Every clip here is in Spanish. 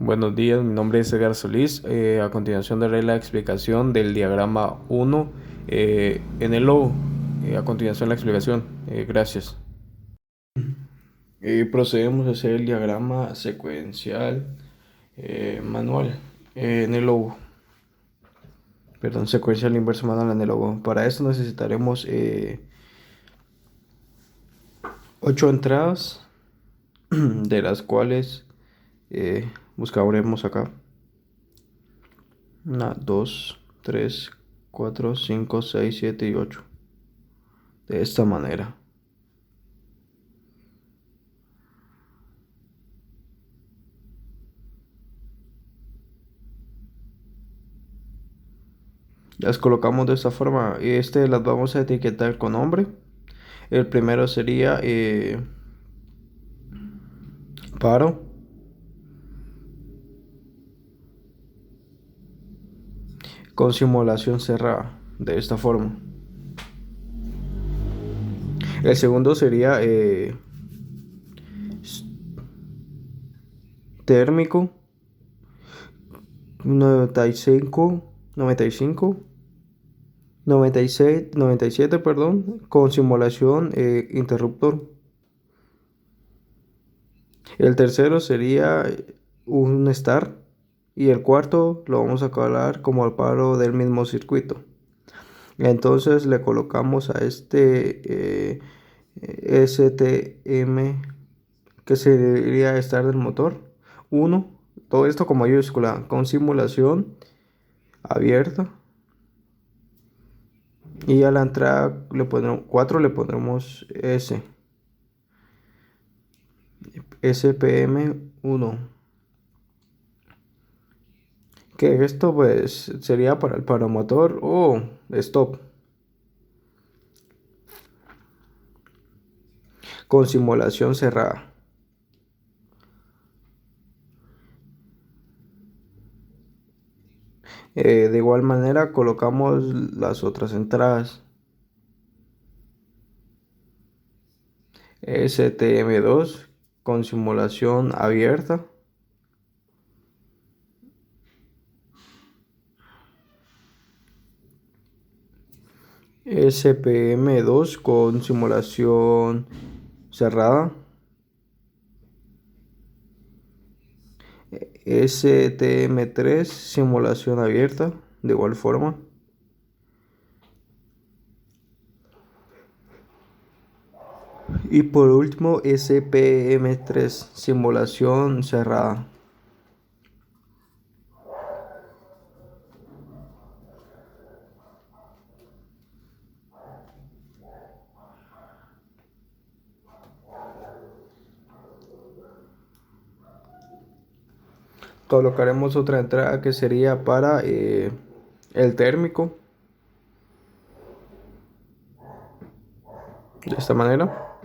Buenos días, mi nombre es Edgar Solís. A continuación daré la explicación del diagrama 1 en el logo. A continuación la explicación. Gracias. Procedemos a hacer el diagrama secuencial manual en el logo. Perdón, secuencial inverso manual en el logo. Para esto necesitaremos 8 entradas, de las cuales buscaremos acá. 1, 2, 3, 4, 5, 6, 7 y 8. De esta manera. Las colocamos de esta forma. Las vamos a etiquetar con nombre. El primero sería paro. Con simulación cerrada. De esta forma. El segundo sería térmico. 95, 95, 96, 97, perdón, con simulación interruptor. El tercero sería un star y el cuarto lo vamos a colar como el paro del mismo circuito. Entonces le colocamos a STM, que sería estar del motor 1, todo esto con mayúscula, con simulación abierta, y a la entrada le pondremos 4, le pondremos SPM 1, que esto pues sería para el paromotor o stop, con simulación cerrada. De igual manera colocamos las otras entradas. STM2 con simulación abierta. SPM2 con simulación cerrada. STM3 simulación abierta de igual forma. Y por último SPM3 simulación cerrada. Colocaremos otra entrada que sería para el térmico, de esta manera.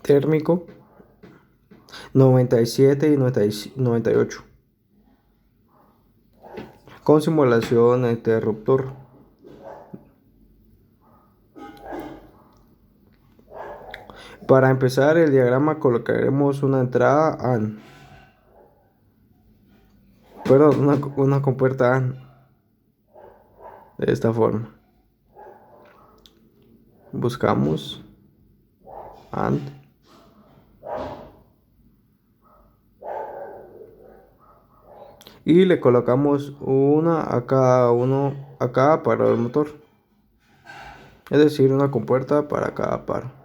Térmico 97 y 98 con simulación interruptor. Para empezar el diagrama colocaremos una entrada AND, perdón, una compuerta AND, de esta forma. Buscamos AND y le colocamos una a cada uno, a cada paro del motor, es decir, una compuerta para cada paro.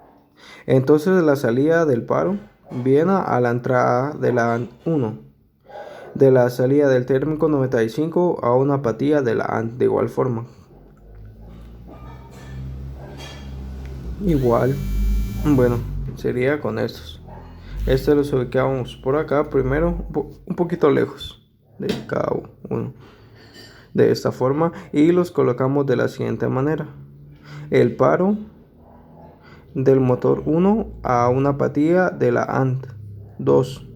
Entonces la salida del paro viene a la entrada de la AND 1, de la salida del térmico 95 a una apatía de la AND de igual forma. Igual, bueno, sería con estos. Los ubicamos por acá primero, un poquito lejos de cada uno, de esta forma, y los colocamos de la siguiente manera. El paro del motor 1 a una apatía de la AND 2.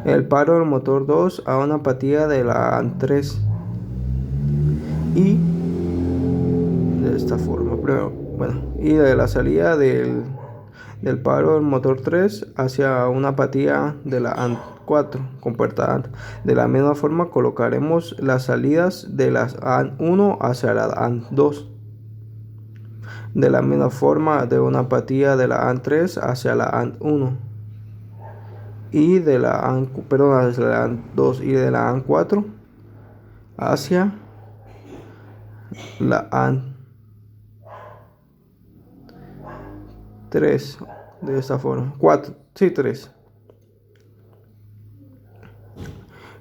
El paro del motor 2 a una apatía de la AND 3. Y de esta forma, pero bueno, y de la salida del del paro del motor 3 hacia una apatía de la ANT 4 con puerta ANT. De la misma forma colocaremos las salidas de las ANT 1 hacia la ANT 2. De la misma forma de una apatía de la ANT 3 hacia la ANT 1 y de la ANT, perdón, hacia la ANT 2 y de la ANT 4 hacia la ANT 3 de esta forma, 4, sí, 3.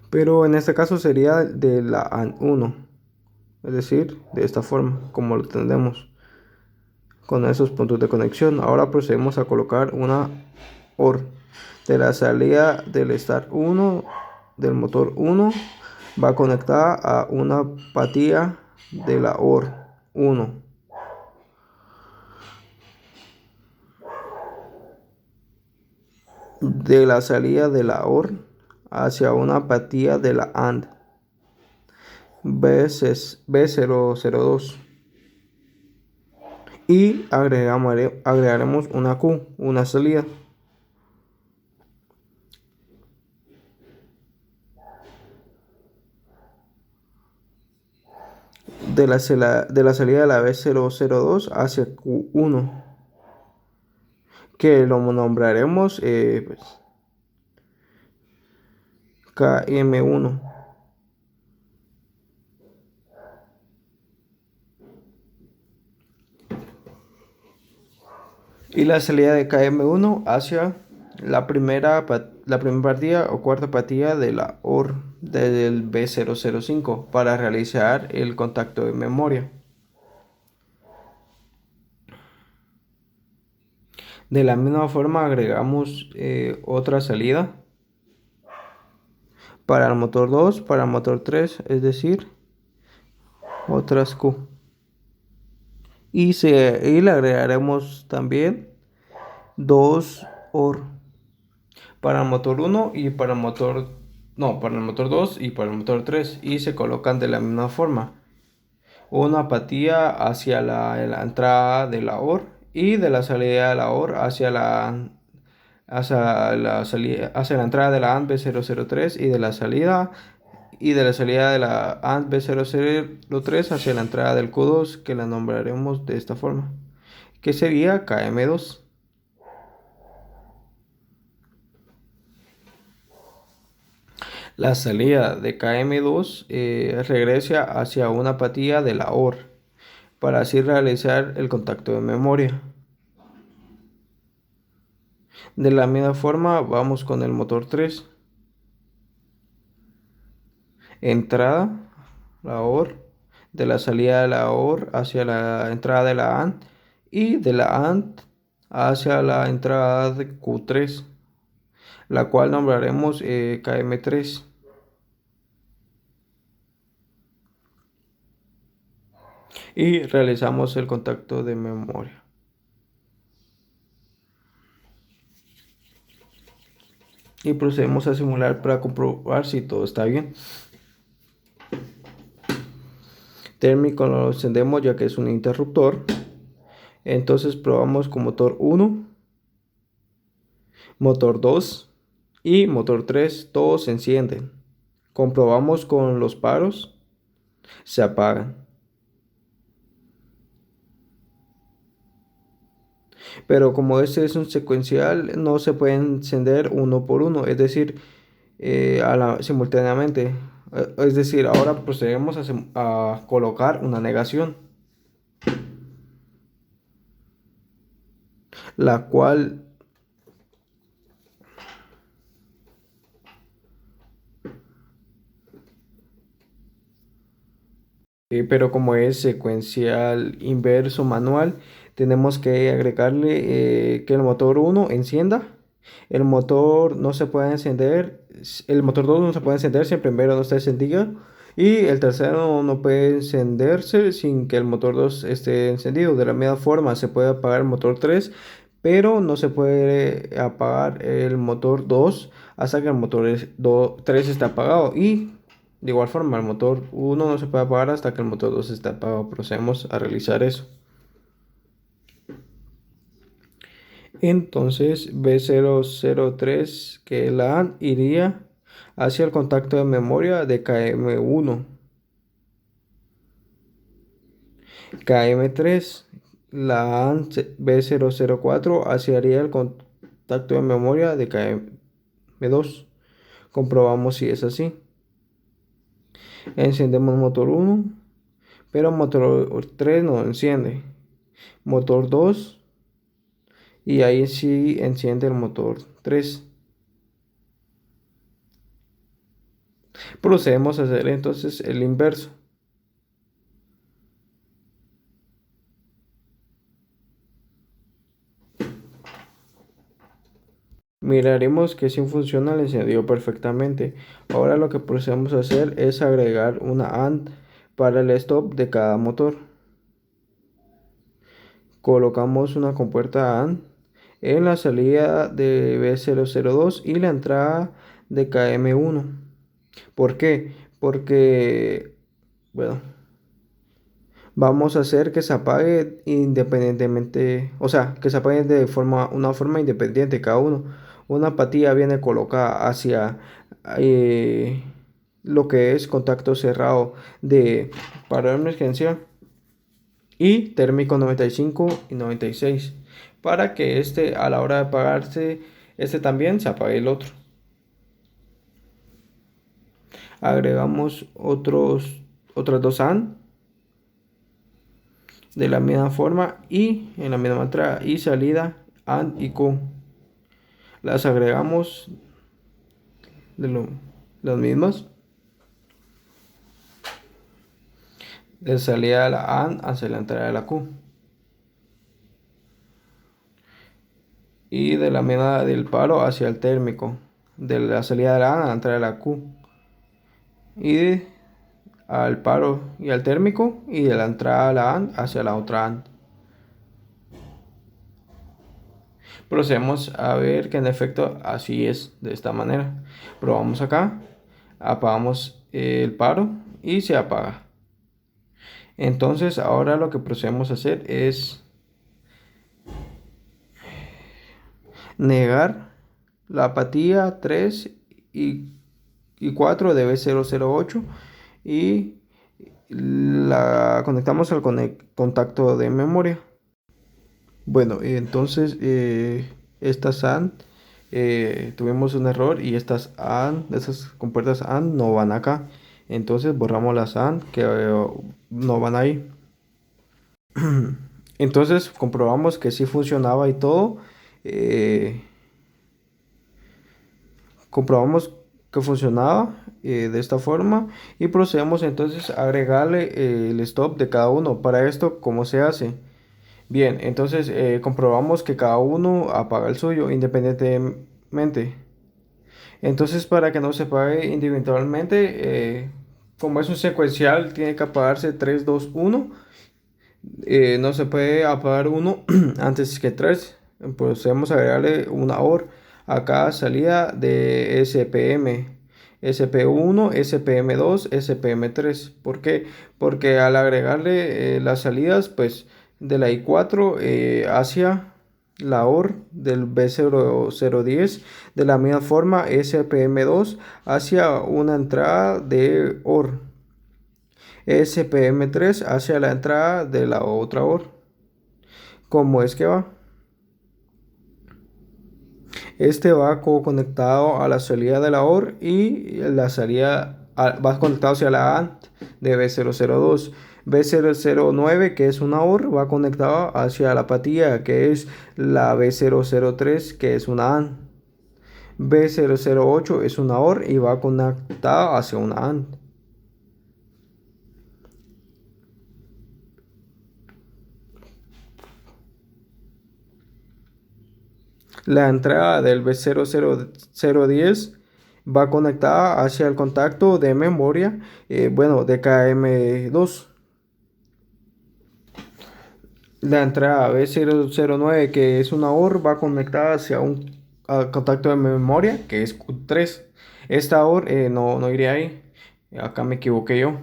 Pero en este caso sería de la ANT 1, es decir, de esta forma, como lo tendremos con esos puntos de conexión. Ahora procedemos a colocar una OR de la salida del Start 1 del motor 1 va conectada a una apatía de la OR 1. De la salida de la OR hacia una apatía de la AND B002 y agregaremos una Q, una salida. De la salida de la B002 hacia Q1, que lo nombraremos pues, KM1. Y la salida de KM1 hacia la primera partida o cuarta partida de la OR del B005 para realizar el contacto de memoria. De la misma forma agregamos otra salida para el motor 2, para el motor 3, es decir, otras Q. Y le agregaremos también dos OR para el motor 1 y para el motor, no, para el motor 2 y para el motor 3 y se colocan de la misma forma. Una apatía hacia la entrada de la OR y de la salida de la OR hacia la entrada de la ANT B003 y de la salida de la ANT B003 hacia la entrada del Q2, que la nombraremos de esta forma, que sería KM2. La salida de KM2 regresa hacia una apatía de la OR para así realizar el contacto de memoria. De la misma forma vamos con el motor 3. Entrada, la OR, de la salida de la OR hacia la entrada de la ANT y de la ANT hacia la entrada de Q3, la cual nombraremos KM3. Y realizamos el contacto de memoria. Y procedemos a simular para comprobar si todo está bien. Térmico lo encendemos ya que es un interruptor. Entonces probamos con motor 1, motor 2 y motor 3. Todos se encienden. Comprobamos con los paros. Se apagan. Pero como este es un secuencial, no se puede encender uno por uno, es decir, simultáneamente. Es decir, ahora procedemos a colocar una negación, la cual pero como es secuencial inverso manual, tenemos que agregarle que el motor 1 encienda. El motor no se puede encender, el motor 2 no se puede encender si el primero no está encendido. Y el tercero no puede encenderse sin que el motor 2 esté encendido. De la misma forma se puede apagar el motor 3, pero no se puede apagar el motor 2 hasta que el motor 3 está apagado. Y de igual forma el motor 1 no se puede apagar hasta que el motor 2 está apagado. Procedemos a realizar eso. Entonces B003, que es la AND, iría hacia el contacto de memoria de KM1. KM3, la AND B004 hacia el contacto de memoria de KM2. Comprobamos si es así. Encendemos motor 1, pero motor 3 no enciende. Motor 2, y ahí sí enciende el motor 3. Procedemos a hacer entonces el inverso. Miraremos que si funciona el encendido perfectamente. Ahora lo que procedemos a hacer es agregar una AND para el stop de cada motor. Colocamos una compuerta AND en la salida de B002 y la entrada de KM1. ¿Por qué? Porque, bueno, vamos a hacer que se apague independientemente, o sea, que se apague de una forma independiente cada uno. Una apatía viene colocada hacia eh, lo que es contacto cerrado de paro de emergencia y térmico 95 y 96, para que este, a la hora de apagarse, este también se apague el otro. Agregamos otras dos AND de la misma forma y en la misma entrada y salida AND y Q. Las agregamos de las mismas. De salida de la AND hacia la entrada de la Q. Y de la misma del paro hacia el térmico. De la salida de la AND a la entrada de la Q. Y al paro y al térmico. Y de la entrada de la AND hacia la otra AND. Procedemos a ver que en efecto así es, de esta manera. Probamos acá. Apagamos el paro y se apaga. Entonces ahora lo que procedemos a hacer es negar la apatía 3 y 4 de B008 y la conectamos al contacto de memoria. Bueno, entonces estas AND tuvimos un error y estas AND, esas compuertas AND no van acá. Entonces borramos las AND que no van ahí. Entonces comprobamos que sí funcionaba y todo. eh, Comprobamos que funcionaba de esta forma y procedemos entonces a agregarle el stop de cada uno. Para esto, ¿cómo se hace? Bien, entonces comprobamos que cada uno apaga el suyo independientemente. Entonces, para que no se apague individualmente, como es un secuencial, tiene que apagarse 3 2 1. No se puede apagar uno antes que 3. Procedemos a agregarle una OR a cada salida de SPM. SP1, SPM2, SPM3. ¿Por qué? Porque al agregarle las salidas, pues de la I4 hacia la OR del B0010, de la misma forma SPM2 hacia una entrada de OR. SPM3 hacia la entrada de la otra OR. ¿Cómo es que va? Este va conectado a la salida de la OR y la salida va conectado hacia la AND de B002. B009, que es una OR, va conectado hacia la apatía, que es la B003, que es una AND. B008 es una OR y va conectada hacia una AND. La entrada del B00010 va conectada hacia el contacto de memoria, bueno, de KM2. La entrada B009, que es una OR, va conectada hacia un contacto de memoria, que es Q3. Esta OR no iría ahí. Acá me equivoqué yo.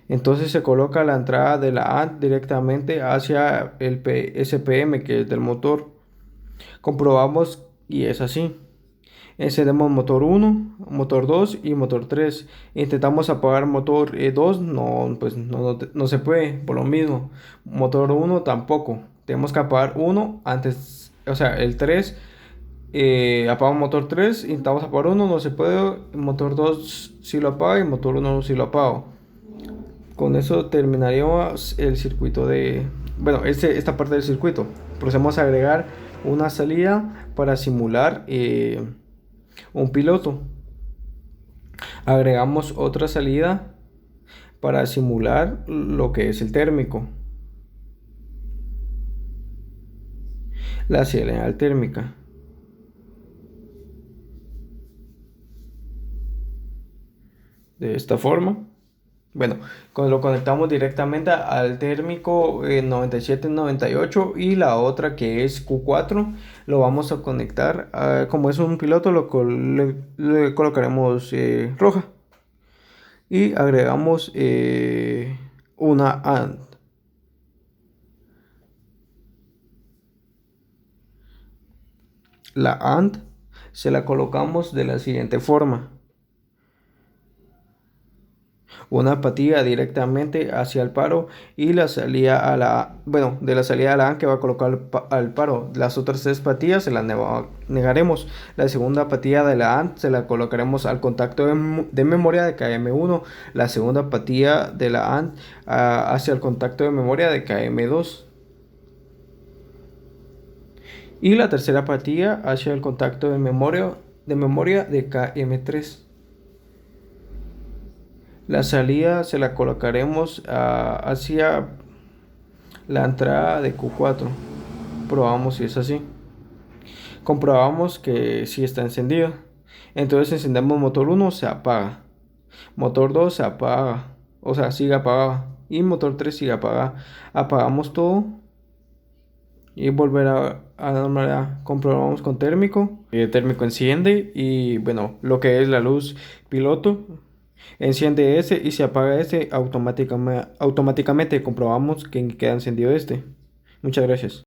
Entonces se coloca la entrada de la AND directamente hacia el SPM, que es del motor. Comprobamos y es así. Encendemos motor 1, motor 2 y motor 3. Intentamos apagar motor 2, no, pues no se puede, por lo mismo. Motor 1 tampoco. Tenemos que apagar uno antes, o sea, el 3. Apagamos motor 3, intentamos apagar uno, no se puede. Motor 2 sí lo apaga y motor 1 sí lo apago. Con eso terminaríamos el circuito de... Bueno, esta parte del circuito. Procedemos a agregar una salida para simular un piloto. Agregamos otra salida para simular lo que es el térmico. La señal térmica. De esta forma. Bueno, lo conectamos directamente al térmico 9798 y la otra que es Q4 lo vamos a conectar, como es un piloto, le colocaremos roja y agregamos una AND. La AND se la colocamos de la siguiente forma. Una patilla directamente hacia el paro y la salida a la, bueno, de la salida a la AND que va a colocar al paro. Las otras tres patillas se las negaremos. La segunda patilla de la AND se la colocaremos al contacto de memoria de KM1. La segunda patilla de la AND hacia el contacto de memoria de KM2. Y la tercera patilla hacia el contacto de memoria de KM3. La salida se la colocaremos hacia la entrada de Q4. Probamos si es así. Comprobamos que sí está encendido. Entonces encendemos motor 1, se apaga. Motor 2 se apaga. O sea, sigue apagado. Y motor 3 sigue apagado. Apagamos todo. Y volver a la normalidad. Comprobamos con térmico. El térmico enciende. Y bueno, lo que es la luz piloto. Enciende ese y se apaga ese automáticamente. Comprobamos que queda encendido este. Muchas gracias.